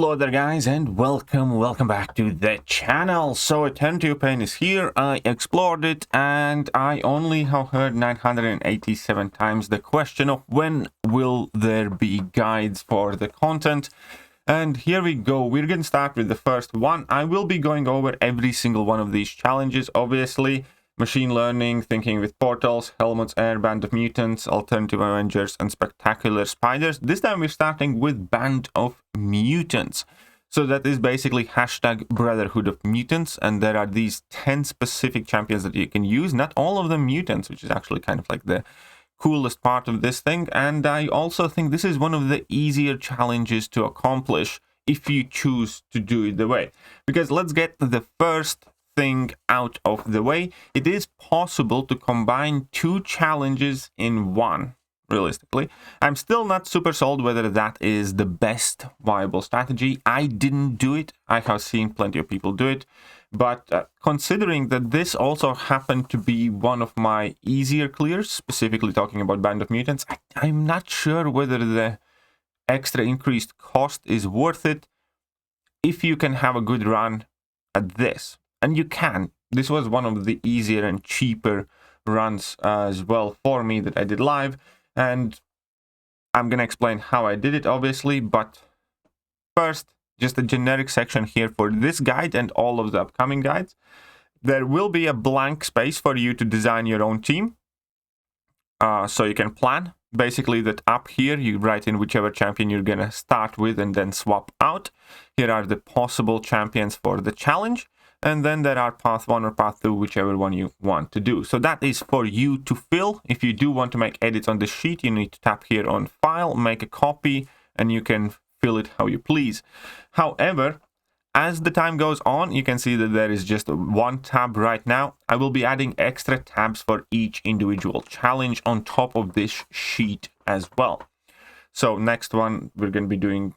Hello there guys and welcome back to the channel. So Eternity of Pain is here. I explored it and I only have heard 987 times the question of when will there be guides for the content. And here we go. We're going to start with the first one. I will be going over every single one of these challenges, obviously. Machine learning, thinking with portals, helmets, air, band of mutants, alternative avengers, and spectacular spiders. This time we're starting with band of mutants. So that is basically hashtag brotherhood of mutants, and there are these 10 specific champions that you can use. Not all of them mutants, which is actually kind of like the coolest part of this thing. And I also think this is one of the easier challenges to accomplish if you choose to do it the way. Because let's get the first thing out of the way. It is possible to combine two challenges in one, realistically. I'm still not super sold whether that is the best viable strategy. I didn't do it. I have seen plenty of people do it. But considering that this also happened to be one of my easier clears, specifically talking about Band of Mutants, I'm not sure whether the extra increased cost is worth it if you can have a good run at this. And you can. This was one of the easier and cheaper runs as well for me that I did live. And I'm going to explain how I did it, obviously. But first, just a generic section here for this guide and all of the upcoming guides. There will be a blank space for you to design your own team. So you can plan. Basically, that up here, you write in whichever champion you're going to start with and then swap out. Here are the possible champions for the challenge. And then there are path 1 or path 2, whichever one you want to do. So that is for you to fill. If you do want to make edits on the sheet, you need to tap here on File, make a copy, and you can fill it how you please. However, as the time goes on, you can see that there is just one tab right now. I will be adding extra tabs for each individual challenge on top of this sheet as well. So next one, we're going to be doing,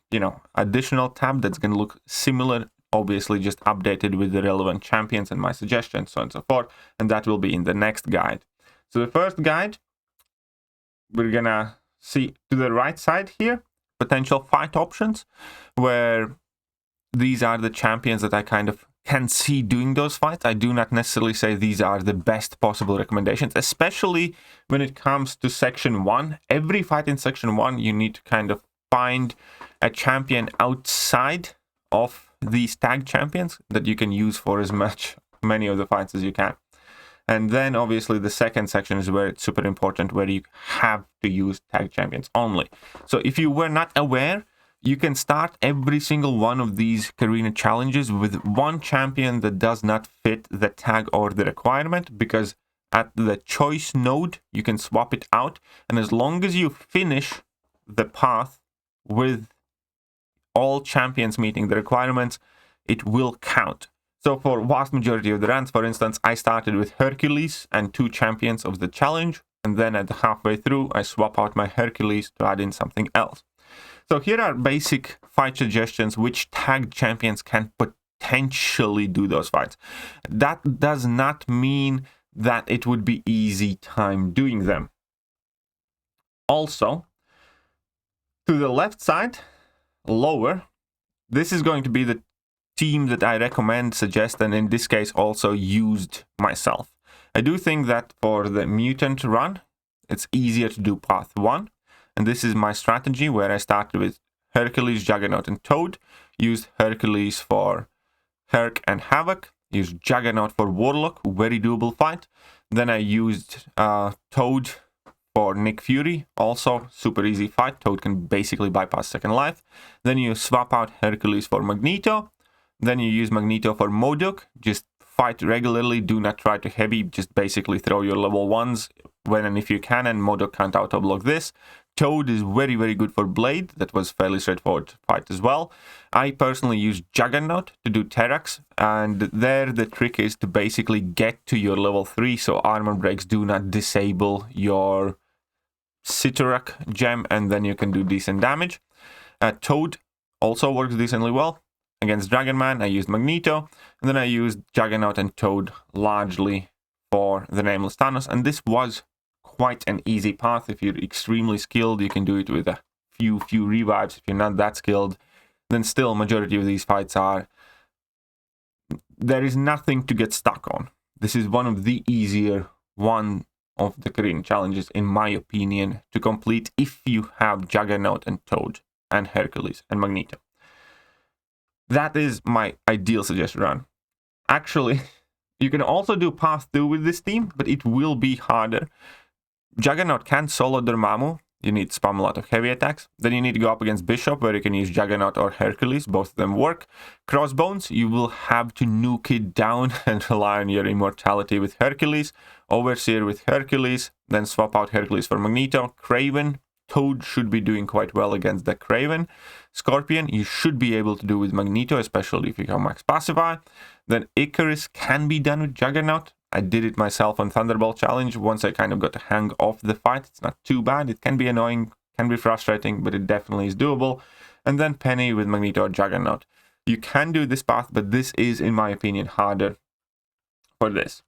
additional tab that's going to look similar, obviously just updated with the relevant champions and my suggestions, so on and so forth, and that will be in the next guide. So the first guide, we're gonna see to the right side here, potential fight options, where these are the champions that I kind of can see doing those fights. I do not necessarily say these are the best possible recommendations, especially when it comes to Section 1. Every fight in Section 1, you need to kind of find a champion outside of these tag champions that you can use for as many of the fights as you can. And then obviously the second section is where it's super important, where you have to use tag champions only. So if you were not aware, you can start every single one of these Carina challenges with one champion that does not fit the tag or the requirement, because at the choice node you can swap it out, and as long as you finish the path with all champions meeting the requirements, it will count. So for vast majority of the runs, for instance, I started with Hercules and 2 champions of the challenge, and then at the halfway through, I swap out my Hercules to add in something else. So here are basic fight suggestions which tag champions can potentially do those fights. That does not mean that it would be easy time doing them. Also, to the left side, lower, this is going to be the team that I recommend, suggest, and in this case also used myself. I do think that for the mutant run, it's easier to do path 1, and this is my strategy where I started with Hercules, Juggernaut, and Toad, used Hercules for Herc and Havoc, used Juggernaut for Warlock, very doable fight, then I used Toad for Nick Fury, also super easy fight. Toad can basically bypass second life. Then you swap out Hercules for Magneto. Then you use Magneto for Modok. Just fight regularly. Do not try to heavy. Just basically throw your level 1s when and if you can, and Modok can't auto-block this. Toad is very, very good for Blade. That was fairly straightforward fight as well. I personally use Juggernaut to do Terrax, and there the trick is to basically get to your level 3 so armor breaks do not disable your Citorak gem, and then you can do decent damage. Toad also works decently well. Against Dragon Man, I used Magneto, and then I used Juggernaut and Toad largely for the Nameless Thanos, and this was quite an easy path. If you're extremely skilled, you can do it with a few revives. If you're not that skilled, then still majority of these fights are... There is nothing to get stuck on. This is one of the easier one of the Carina challenges, in my opinion, to complete if you have Juggernaut and Toad and Hercules and Magneto. That is my ideal suggested run. Actually, you can also do Path 2 with this team, but it will be harder. Juggernaut can solo Dormammu. You need to spam a lot of heavy attacks. Then you need to go up against Bishop, where you can use Juggernaut or Hercules. Both of them work. Crossbones, you will have to nuke it down and rely on your immortality with Hercules. Overseer with Hercules. Then swap out Hercules for Magneto. Kraven, Toad should be doing quite well against the Kraven. Scorpion, you should be able to do with Magneto, especially if you have Max Pacify. Then Icarus can be done with Juggernaut. I did it myself on Thunderbolt Challenge. Once I kind of got the hang of the fight, it's not too bad. It can be annoying, can be frustrating, but it definitely is doable. And then Penny with Magneto or Juggernaut. You can do this path, but this is, in my opinion, harder for this.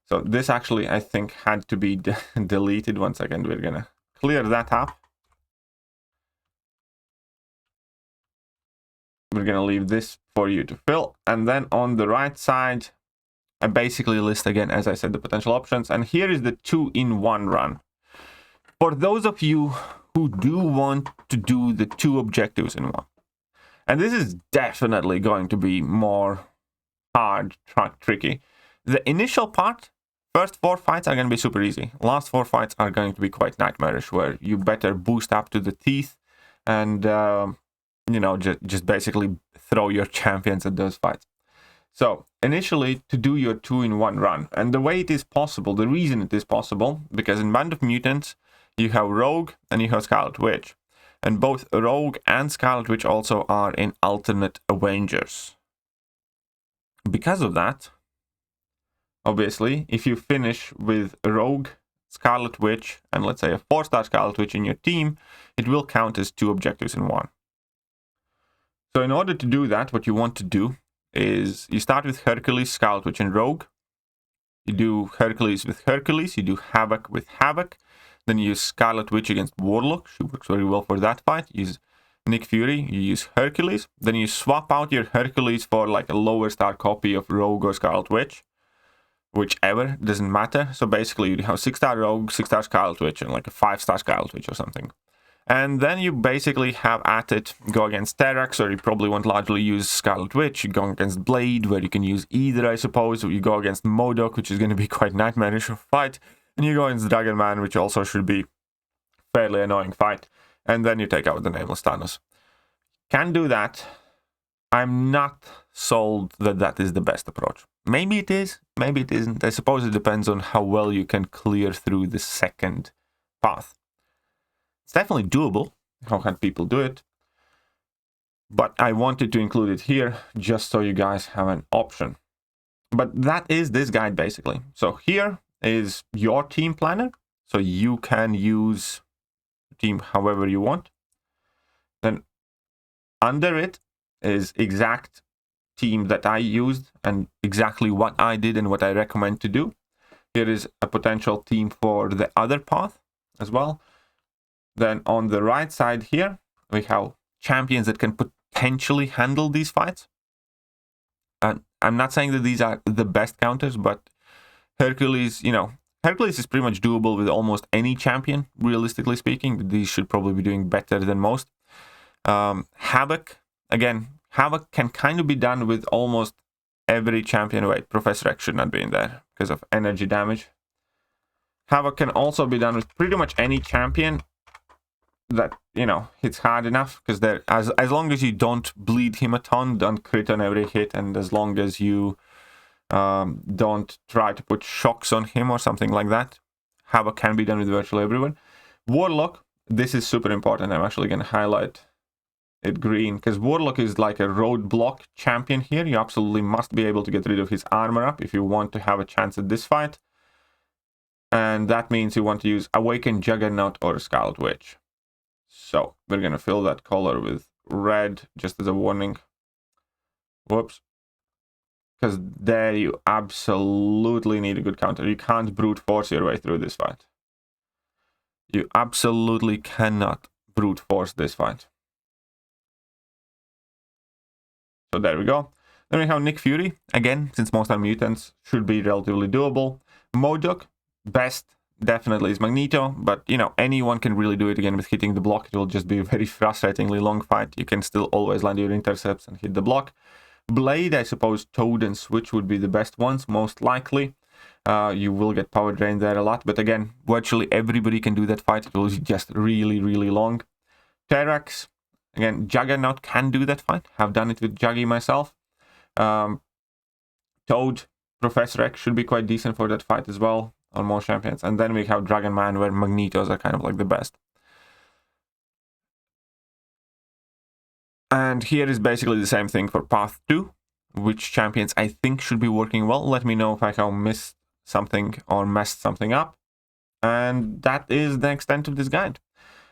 So this actually, I think, had to be deleted. 1 second, we're gonna clear that up. We're gonna leave this for you to fill. And then on the right side, I basically list again, as I said, the potential options. And here is the 2-in-1 run. For those of you who do want to do the 2 objectives in one. And this is definitely going to be more hard, tricky. The initial part, first 4 fights are going to be super easy. Last 4 fights are going to be quite nightmarish, where you better boost up to the teeth and, you know, just basically throw your champions at those fights. So, initially, to do your 2-in-1 run, and the way it is possible, the reason it is possible, because in Band of Mutants, you have Rogue and you have Scarlet Witch. And both Rogue and Scarlet Witch also are in alternate Avengers. Because of that, obviously, if you finish with Rogue, Scarlet Witch, and let's say a 4-star Scarlet Witch in your team, it will count as 2 objectives in one. So in order to do that, what you want to do is you start with Hercules, Scarlet Witch, and Rogue. You do Hercules with Hercules, you do Havoc with Havoc, then you use Scarlet Witch against Warlock. She works very well for that fight. You use Nick Fury, you use Hercules, then you swap out your Hercules for like a lower star copy of Rogue or Scarlet Witch. Whichever, doesn't matter. So basically you have 6-star Rogue, 6-star Scarlet Witch, and like a 5-star Scarlet Witch or something. And then you basically have at it, go against Terrax, or you probably won't largely use Scarlet Witch. You go against Blade, where you can use either, I suppose. Or you go against MODOK, which is going to be quite nightmarish of a fight. And you go against Dragon Man, which also should be fairly annoying fight. And then you take out the Nameless Thanos. Can do that. I'm not sold that that is the best approach. Maybe it is, maybe it isn't. I suppose it depends on how well you can clear through the second path. It's definitely doable. How can people do it? But I wanted to include it here just so you guys have an option. But that is this guide basically. So here is your team planner. So you can use the team however you want. Then under it is exact team that I used and exactly what I did and what I recommend to do. Here is a potential team for the other path as well. Then on the right side here, we have champions that can potentially handle these fights. And I'm not saying that these are the best counters, but Hercules, you know, Hercules is pretty much doable with almost any champion, realistically speaking. But these should probably be doing better than most. Havoc, again, Havoc can kind of be done with almost every champion. Wait, Professor X should not be in there because of energy damage. Havoc can also be done with pretty much any champion that, you know, hits hard enough, because there, as long as you don't bleed him a ton, don't crit on every hit, and as long as you don't try to put shocks on him or something like that, Havoc can be done with virtually everyone. Warlock, this is super important. I'm actually going to highlight it green, because Warlock is like a roadblock champion here. You absolutely must be able to get rid of his armor up if you want to have a chance at this fight. And that means you want to use Awakened Juggernaut or Scarlet Witch. So we're going to fill that color with red just as a warning. Whoops. Because there you absolutely need a good counter. You can't brute force your way through this fight. You absolutely cannot brute force this fight. So there we go. Then we have Nick Fury. Again, since most are mutants, should be relatively doable. MODOK, best definitely is Magneto, but you know, anyone can really do it again with hitting the block. It will just be a very frustratingly long fight. You can still always land your intercepts and hit the block. Blade, I suppose Toad and Switch would be the best ones, most likely. You will get power drain there a lot, but again, virtually everybody can do that fight. It will be just really, really long. Terrax, again, Juggernaut can do that fight. Have done it with Juggy myself. Toad, Professor X should be quite decent for that fight as well on most champions. And then we have Dragon Man, where Magnetos are kind of like the best. And here is basically the same thing for Path 2, which champions I think should be working well. Let me know if I have missed something or messed something up. And that is the extent of this guide.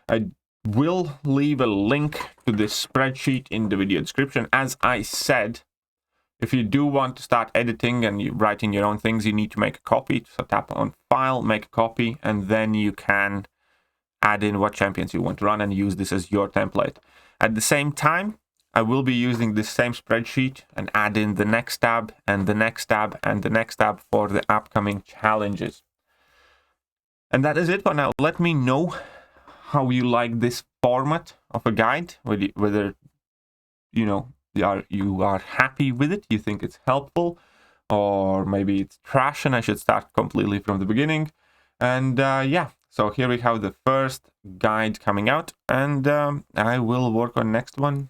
I will leave a link to this spreadsheet in the video description. As I said, if you do want to start editing and you writing your own things, you need to make a copy. So tap on File, make a copy, and then you can add in what champions you want to run and use this as your template. At the same time, I will be using this same spreadsheet and add in the next tab and the next tab and the next tab for the upcoming challenges. And that is it for now. Let me know how you like this format of a guide, whether you know you are happy with it, you think it's helpful, or maybe it's trash and I should start completely from the beginning. And yeah, so here we have the first guide coming out, and I will work on next one.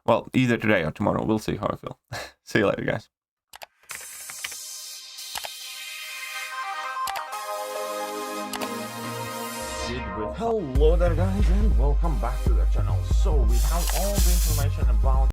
Well, either today or tomorrow. We'll see how I feel. See you later, guys. Hello there, guys, and welcome back to the channel. So we have all the information about